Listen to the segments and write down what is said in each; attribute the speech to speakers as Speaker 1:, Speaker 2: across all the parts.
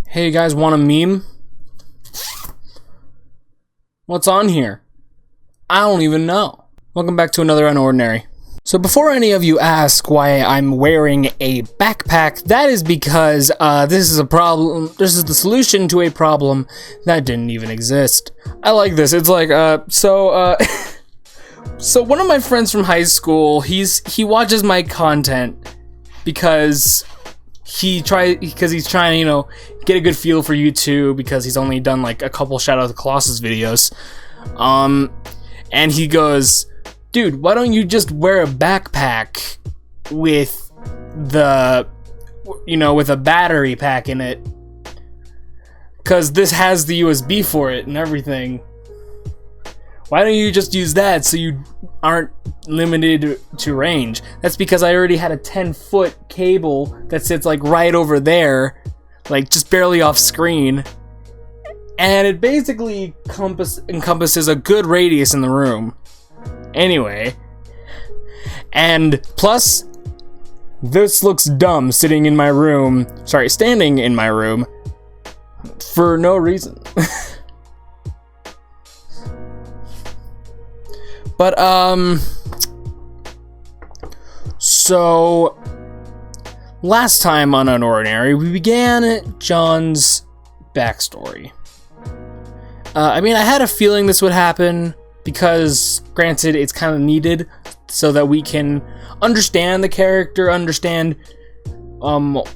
Speaker 1: Hey, you guys want a meme? What's on here? I don't even know. Welcome back to another UnOrdinary. So before any of you ask why I'm wearing a backpack, that is because this is a problem. This is the solution to a problem that didn't even exist. I like this. It's like so one of my friends from high school, he watches my content because he's trying to, you know, get a good feel for YouTube because he's only done like a couple Shadow of the Colossus videos. And he goes, "Dude, why don't you just wear a backpack with with a battery pack in it? Cause this has the USB for it and everything. Why don't you just use that so you aren't limited to range?" That's because I already had a 10-foot cable that sits like right over there, like just barely off screen. And it basically encompasses a good radius in the room. Anyway. And plus, this looks dumb standing in my room for no reason. But, so, last time on UnOrdinary, we began John's backstory. I had a feeling this would happen because, granted, it's kind of needed so that we can understand the character, understand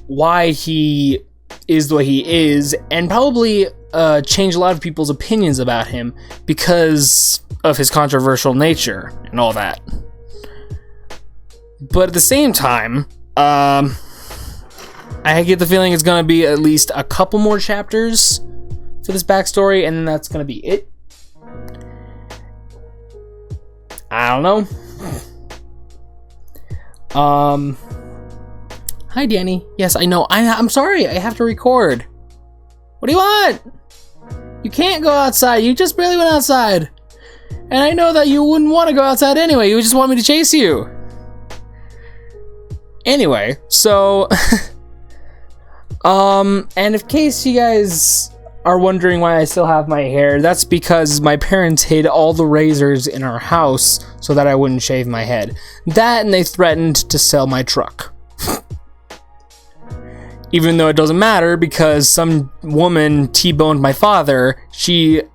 Speaker 1: why he is the way he is, and probably change a lot of people's opinions about him because of his controversial nature and all that. But at the same time, I get the feeling it's gonna be at least a couple more chapters for this backstory, and then that's gonna be it. I don't know. Hi, Danny. Yes, I know. I'm sorry. I have to record. What do you want? You can't go outside. You just barely went outside. And I know that you wouldn't want to go outside anyway. You would just want me to chase you. Anyway, so... and in case you guys are wondering why I still have my hair, that's because my parents hid all the razors in our house so that I wouldn't shave my head. That, and they threatened to sell my truck. Even though it doesn't matter because some woman T-boned my father, the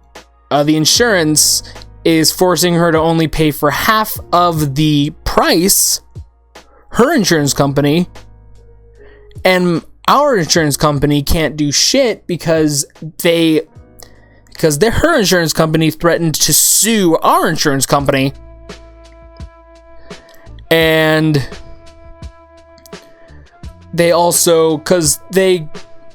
Speaker 1: insurance is forcing her to only pay for half of the price, her insurance company, and our insurance company can't do shit because her insurance company threatened to sue our insurance company. And they also, because they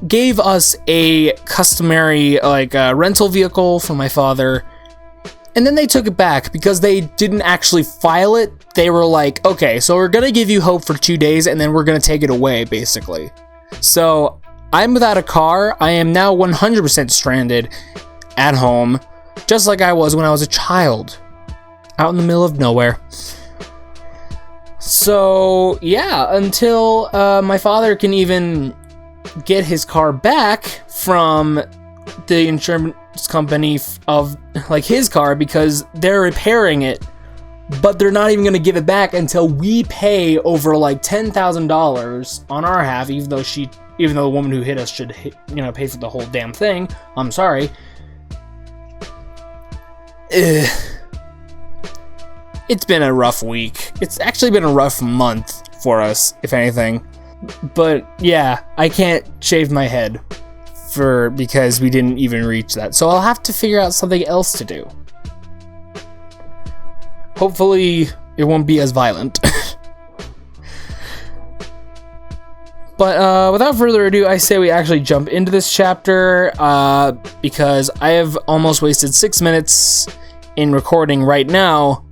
Speaker 1: gave us a customary rental vehicle for my father, and then they took it back because they didn't actually file it. They were like, okay, so we're gonna give you hope for 2 days and then we're gonna take it away, basically. So I'm without a car. I am now 100% stranded at home, just like I was when I was a child, out in the middle of nowhere. So yeah, until my father can even get his car back from the insurance company of his car, because they're repairing it, but they're not even going to give it back until we pay over $10,000 on our half, even though the woman who hit us should pay for the whole damn thing. I'm sorry. It's been a rough week. It's actually been a rough month for us, if anything. But yeah, I can't shave my head because we didn't even reach that. So I'll have to figure out something else to do. Hopefully it won't be as violent. But without further ado, I say we actually jump into this chapter because I have almost wasted 6 minutes in recording right now.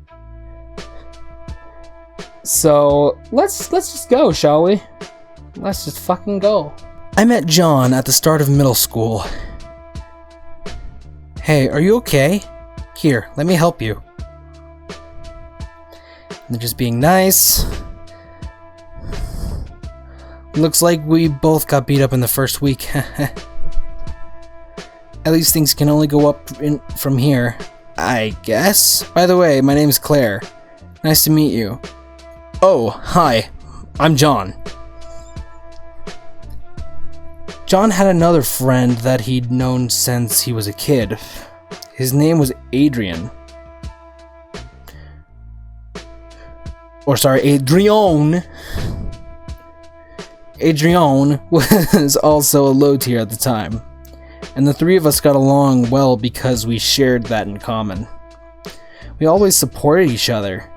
Speaker 1: So let's just go, shall we? Let's just fucking go. I met John at the start of middle school. Hey, are you okay? Here, let me help you. They're just being nice. Looks like we both got beat up in the first week. At least things can only go up from here, I guess? By the way, my name is Claire. Nice to meet you. Oh, hi. I'm John. John had another friend that he'd known since he was a kid. His name was Adrian. Adrian. Adrian was also a low tier at the time, and the three of us got along well because we shared that in common. We always supported each other.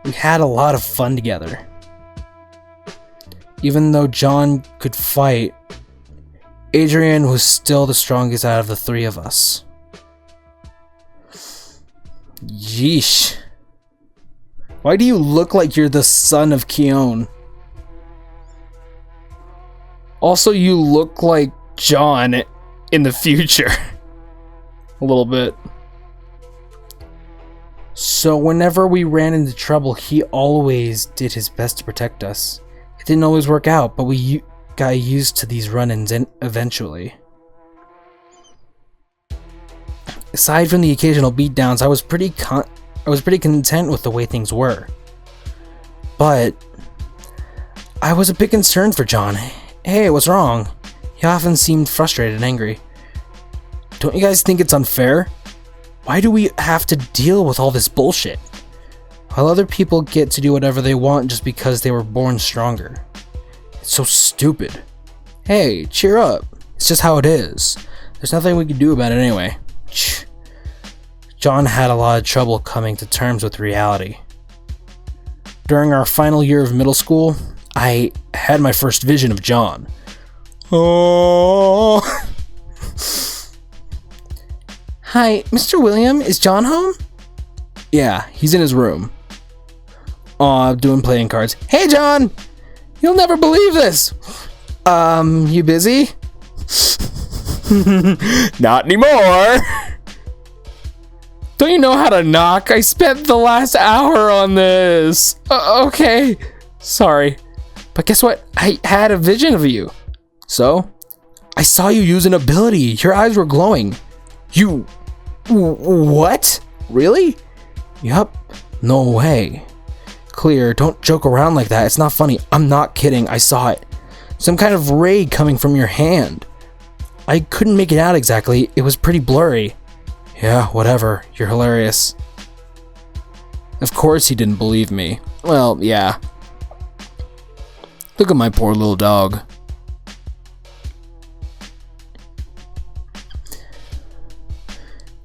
Speaker 1: We had a lot of fun together. Even though John could fight, Adrian was still the strongest out of the three of us. Yeesh. Why do you look like you're the son of Keon? Also, you look like John in the future. A little bit. So whenever we ran into trouble, he always did his best to protect us. It didn't always work out, but we got used to these run-ins eventually. Aside from the occasional beatdowns, I was pretty content with the way things were. But I was a bit concerned for John. Hey, what's wrong? He often seemed frustrated and angry. Don't you guys think it's unfair? Why do we have to deal with all this bullshit? While other people get to do whatever they want just because they were born stronger. It's so stupid. Hey, cheer up. It's just how it is. There's nothing we can do about it anyway. John had a lot of trouble coming to terms with reality. During our final year of middle school, I had my first vision of John. Oh. Hi, Mr. William, is John home? Yeah, he's in his room. Aw, doing playing cards. Hey, John! You'll never believe this! You busy? Not anymore! Don't you know how to knock? I spent the last hour on this. Okay. Sorry. But guess what? I had a vision of you. So? I saw you use an ability. Your eyes were glowing. You... What? Really? Yup. No way. Clear, don't joke around like that. It's not funny. I'm not kidding. I saw it. Some kind of ray coming from your hand. I couldn't make it out exactly. It was pretty blurry. Yeah, whatever. You're hilarious. Of course he didn't believe me. Well, yeah. Look at my poor little dog.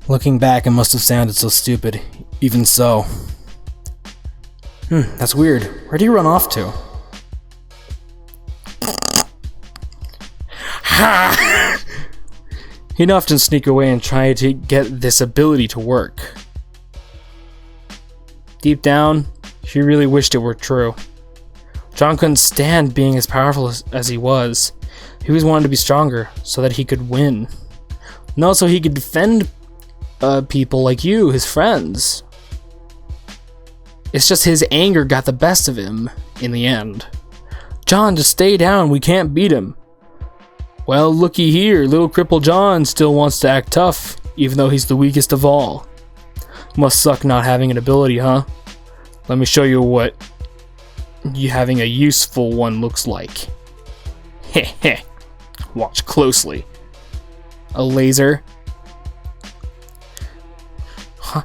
Speaker 1: Looking back, it must have sounded so stupid. Even so. That's weird. Where'd he run off to? Ha! He'd often sneak away and try to get this ability to work. Deep down, he really wished it were true. John couldn't stand being as powerful as he was. He always wanted to be stronger, so that he could win. And also he could defend people like you, his friends. It's just his anger got the best of him in the end. John, just stay down, we can't beat him. Well, looky here, little cripple John still wants to act tough, even though he's the weakest of all. Must suck not having an ability, huh? Let me show you what you having a useful one looks like. Heh heh. Watch closely. A laser. Huh?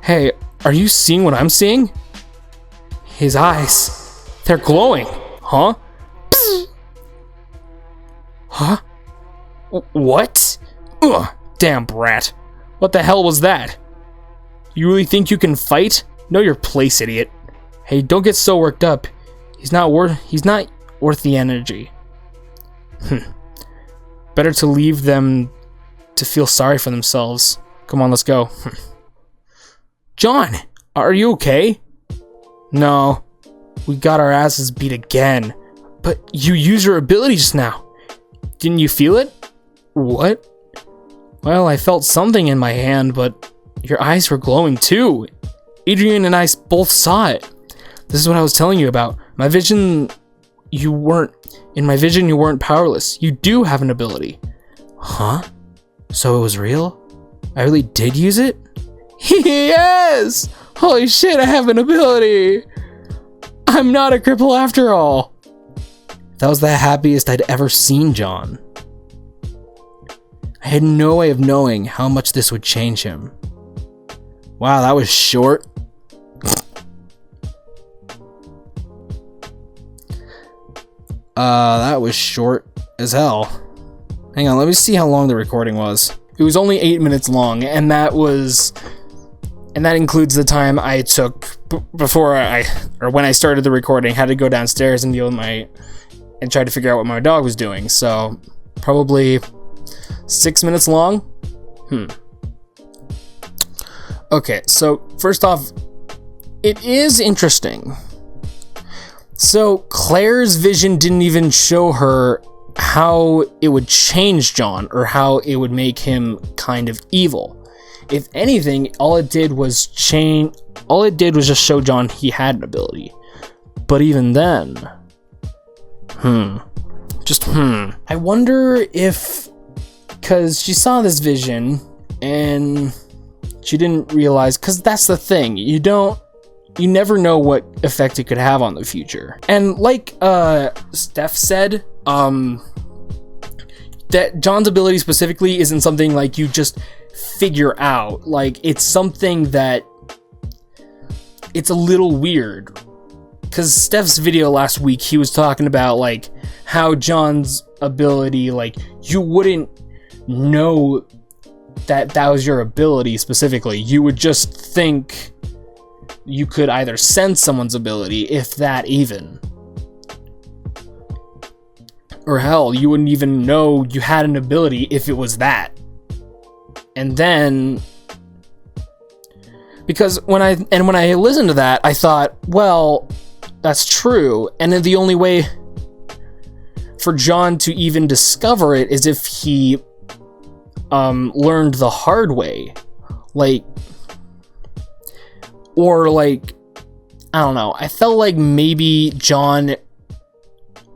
Speaker 1: Hey, are you seeing what I'm seeing? His eyes. They're glowing. Huh? Psst. Huh? What? Ugh, damn brat. What the hell was that? You really think you can fight? Know your place, idiot. Hey, don't get so worked up. He's not worth the energy. Better to leave them to feel sorry for themselves. Come on, let's go. John, are you okay? No, we got our asses beat again. But you used your ability just now. Didn't you feel it? What? Well, I felt something in my hand, but your eyes were glowing too. Adrian and I both saw it. This is what I was telling you about. In my vision, you weren't powerless. You do have an ability. Huh? So it was real? I really did use it? Yes! Holy shit, I have an ability! I'm not a cripple after all! That was the happiest I'd ever seen John. I had no way of knowing how much this would change him. Wow, that was short. That was short as hell. Hang on, let me see how long the recording was. It was only 8 minutes long, and that includes the time I took when I started the recording, had to go downstairs and deal with and try to figure out what my dog was doing. So probably 6 minutes long. Okay, so first off, it is interesting. So Claire's vision didn't even show her how it would change John or how it would make him kind of evil. If anything, all it did was just show John he had an ability. But even then, I wonder if, because she saw this vision and she didn't realize, because that's the thing, you never know what effect it could have on the future. And like Steph said, that John's ability specifically isn't something like you just figure out. Like, it's something that it's a little weird. Because Steph's video last week, he was talking about like how John's ability, like, you wouldn't know that was your ability specifically. You would just think you could either sense someone's ability, if that even. Or hell, you wouldn't even know you had an ability if it was that. And then, because when I listened to that, I thought, well, that's true. And then the only way for John to even discover it is if he learned the hard way. Like, or like, I don't know. I felt like maybe John,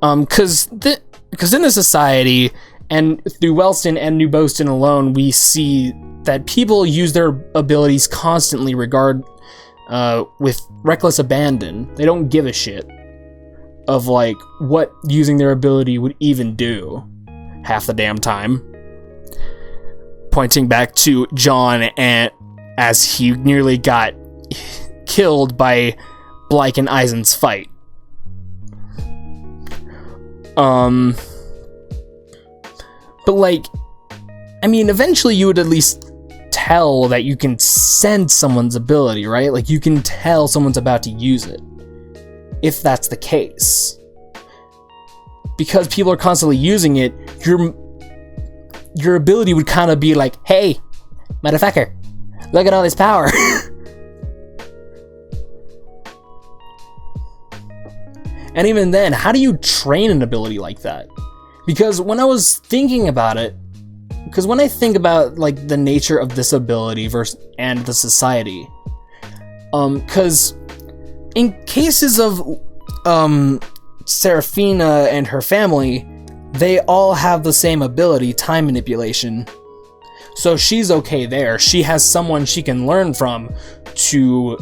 Speaker 1: because in the society and through Wellston and New Boston alone, we see that people use their abilities constantly with reckless abandon. They don't give a shit of like what using their ability would even do half the damn time. Pointing back to John and as he nearly got killed by Blyke and Eisen's fight. But like, I mean, eventually you would at least tell that you can sense someone's ability, right? Like, you can tell someone's about to use it, if that's the case. Because people are constantly using it, your ability would kind of be like, hey, motherfucker, look at all this power. And even then, how do you train an ability like that? Because when I was thinking about it, because when I think about like the nature of this ability and the society, because in cases of Serafina and her family, they all have the same ability, time manipulation. So she's okay there. She has someone she can learn from to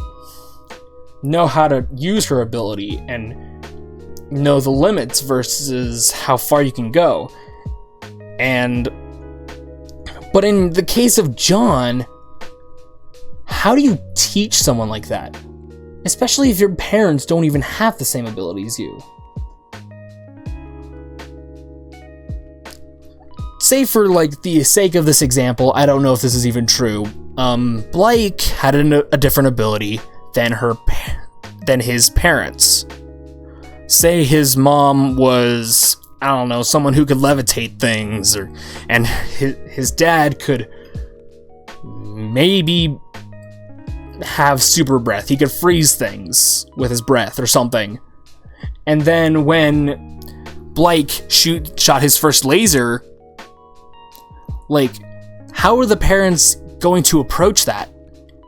Speaker 1: know how to use her ability and know the limits versus how far you can go. But in the case of John, how do you teach someone like that? Especially if your parents don't even have the same ability as you. Say for like the sake of this example, I don't know if this is even true. Blyke had a different ability than his parents. Say his mom was, I don't know, someone who could levitate things, and his dad could maybe have super breath. He could freeze things with his breath or something. And then when Blyke shot his first laser, like, how are the parents going to approach that?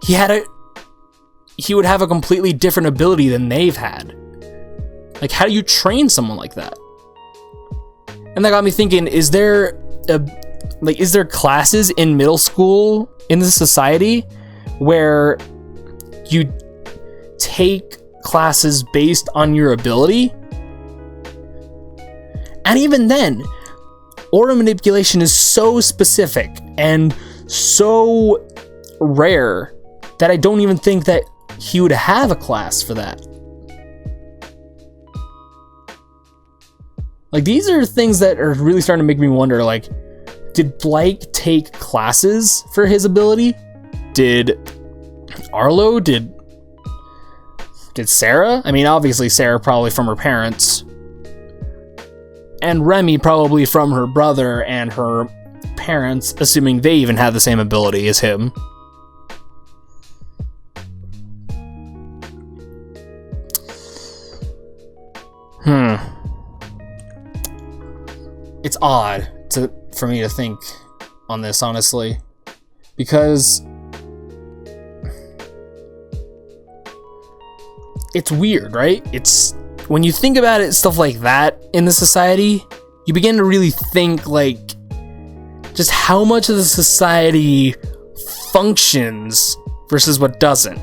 Speaker 1: He would have a completely different ability than they've had. Like, how do you train someone like that? And that got me thinking, is there like, is there classes in middle school in this society where you take classes based on your ability? And even then, aura manipulation is so specific and so rare that I don't even think that he would have a class for that. Like, these are things that are really starting to make me wonder, like, did Blake take classes for his ability? Did Arlo? Did Sarah? I mean, obviously Sarah probably from her parents. And Remy probably from her brother and her parents, assuming they even had the same ability as him. It's odd for me to think on this, honestly, because it's weird, right? It's when you think about it, stuff like that in the society, you begin to really think, like, just how much of the society functions versus what doesn't.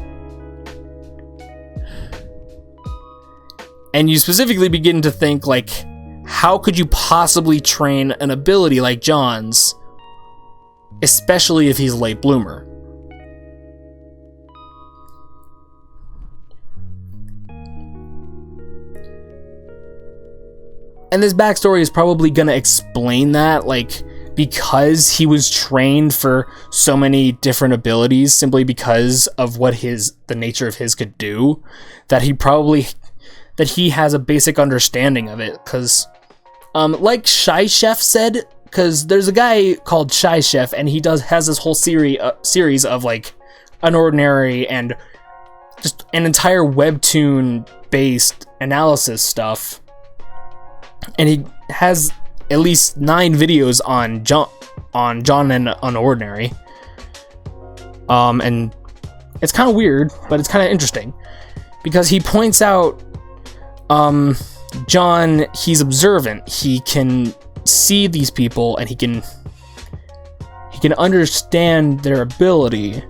Speaker 1: And you specifically begin to think, like, how could you possibly train an ability like John's, especially if he's a late bloomer? And this backstory is probably gonna explain that, like, because he was trained for so many different abilities simply because of what the nature of his could do, that he has a basic understanding of it. Because like Shy Chef said, because there's a guy called Shy Chef, and he has this whole series of, like, UnOrdinary and just an entire Webtoon based analysis stuff, and he has at least 9 videos on John and UnOrdinary. And it's kind of weird, but it's kind of interesting because he points out John, he's observant. He can see these people, and he can understand their ability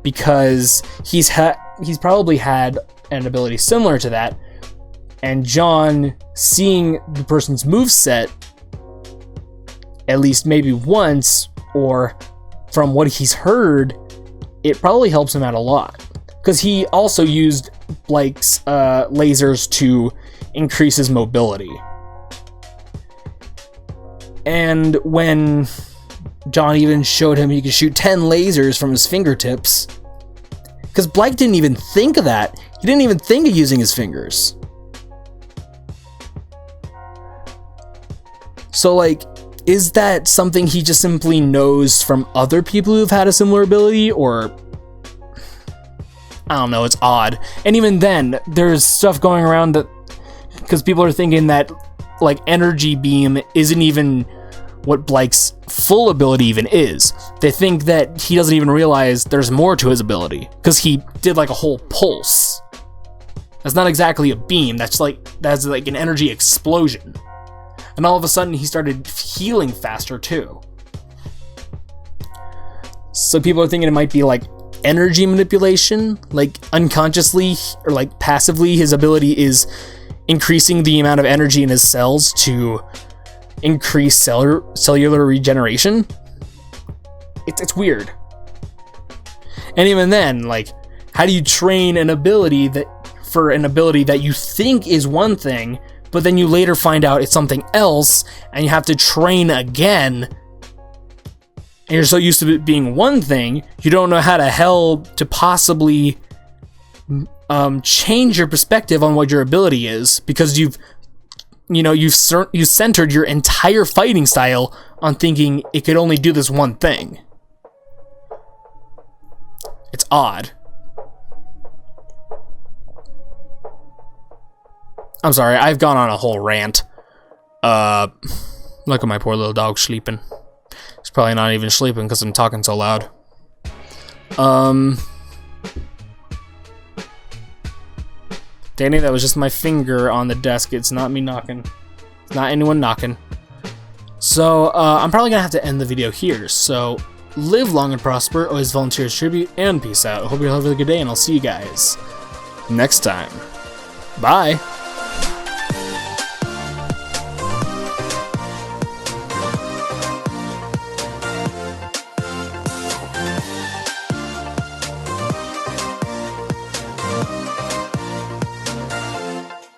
Speaker 1: because he's probably had an ability similar to that. And John, seeing the person's moveset at least maybe once, or from what he's heard, it probably helps him out a lot. Because he also used Blake's lasers to increase his mobility. And when John even showed him he could shoot 10 lasers from his fingertips, because Blake didn't even think of that. He didn't even think of using his fingers. So, like, is that something he just simply knows from other people who've had a similar ability, or I don't know, it's odd. And even then, there's stuff going around that, because people are thinking that, like, energy beam isn't even what Blake's full ability even is. They think that he doesn't even realize there's more to his ability, because he did, like, a whole pulse. That's not exactly a beam, that's like an energy explosion. And all of a sudden, he started healing faster, too. So people are thinking it might be, like, energy manipulation. Like, unconsciously, or, like, passively, his ability is increasing the amount of energy in his cells to increase cellular regeneration. It's weird. And even then, like, how do you train an ability for an ability that you think is one thing, but then you later find out it's something else, and you have to train again, and you're so used to it being one thing, you don't know how the hell to possibly change your perspective on what your ability is, because you've centered your entire fighting style on thinking it could only do this one thing. It's odd. I'm sorry, I've gone on a whole rant. Look at my poor little dog sleeping. He's probably not even sleeping because I'm talking so loud. Danny, that was just my finger on the desk. It's not me knocking. It's not anyone knocking. So I'm probably gonna have to end the video here. So live long and prosper, always volunteer as tribute, and peace out. I hope you all have a good day, and I'll see you guys next time. Bye.